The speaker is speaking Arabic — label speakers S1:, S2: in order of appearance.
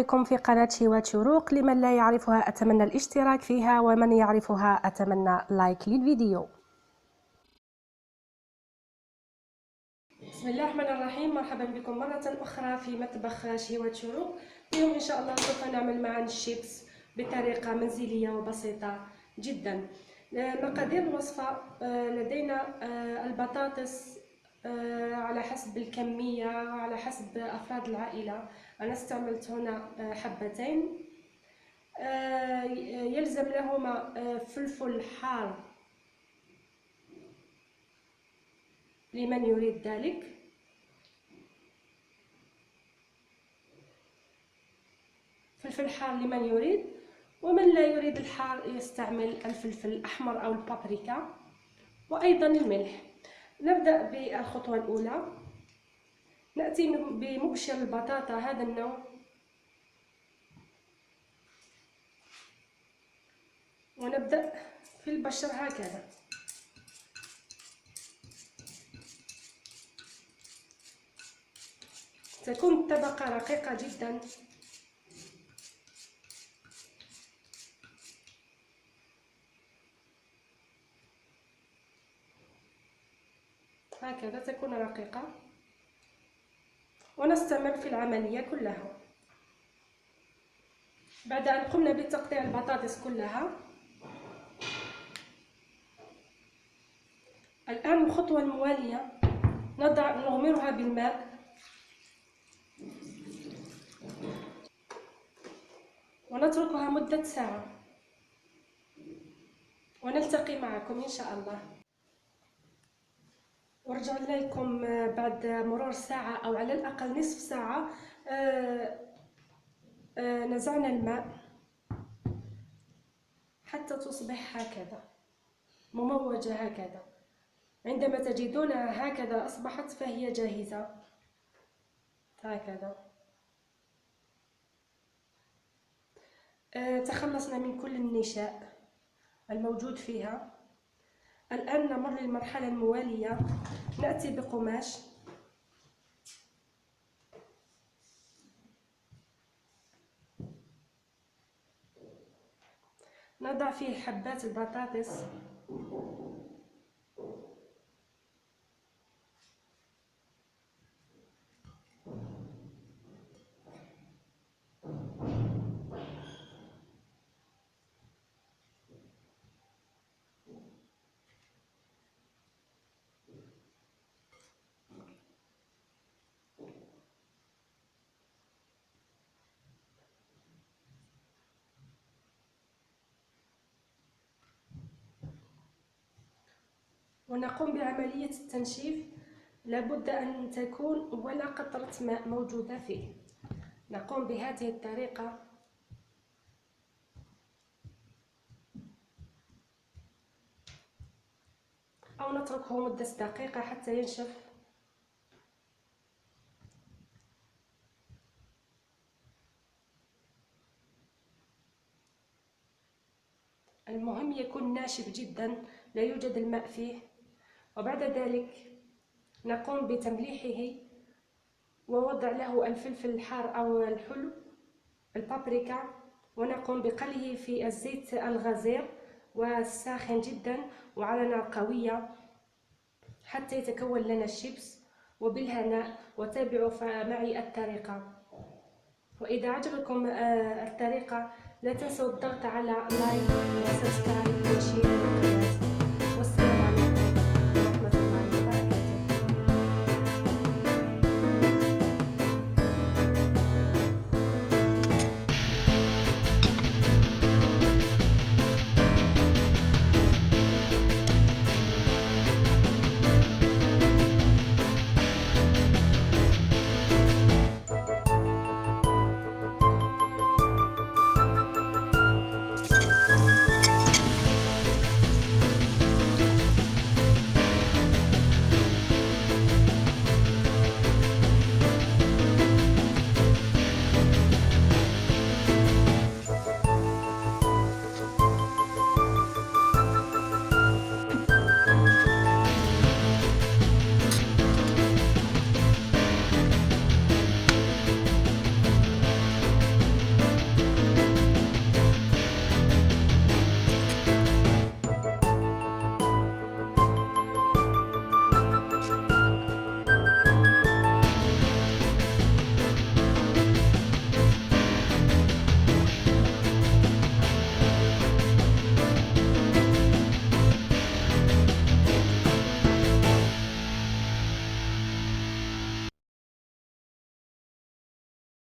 S1: بكم في قناة شيوات شروق. لمن لا يعرفها أتمنى الاشتراك فيها، ومن يعرفها أتمنى لايك للفيديو. بسم الله الرحمن الرحيم. مرحبا بكم مرة أخرى في مطبخ شيوات شروق. اليوم إن شاء الله سوف نعمل معا الشيبس بطريقة منزلية وبسيطة جدا. مقادير الوصفة: لدينا البطاطس على حسب الكمية وعلى حسب أفراد العائلة. أنا استعملت هنا حبتين. يلزم لهما فلفل حار لمن يريد ذلك، فلفل حار لمن يريد، ومن لا يريد الحار يستعمل الفلفل الأحمر أو البابريكا، وأيضا الملح. نبدأ بالخطوة الأولى. نأتي بمبشر البطاطا هذا النوع، ونبدأ في البشر هكذا. تكون الطبقة رقيقة جدا، هكذا تكون رقيقة، ونستمر في العملية كلها. بعد أن قمنا بتقطيع البطاطس كلها، الآن الخطوة الموالية نغمرها بالماء ونتركها مدة ساعة، ونلتقي معكم إن شاء الله. ورجعنا لكم بعد مرور ساعة أو على الأقل نصف ساعة. نزعنا الماء حتى تصبح هكذا مموجة هكذا. عندما تجدونها هكذا أصبحت فهي جاهزة هكذا. تخلصنا من كل النشاء الموجود فيها. الآن نمر للمرحلة الموالية. نأتي بقماش نضع فيه حبات البطاطس، ونقوم بعملية التنشيف. لابد أن تكون ولا قطرة ماء موجودة فيه. نقوم بهذه الطريقة أو نتركه مدة دقيقة حتى ينشف. المهم يكون ناشف جدا، لا يوجد الماء فيه. وبعد ذلك نقوم بتمليحه ووضع له الفلفل الحار أو الحلو، البابريكا، ونقوم بقليه في الزيت الغزير والساخن جدا وعلى نار قوية حتى يتكون لنا الشيبس. وبالهناء، وتابعوا معي الطريقة. وإذا عجبكم الطريقة لا تنسوا الضغط على لايك وسبسكرايب.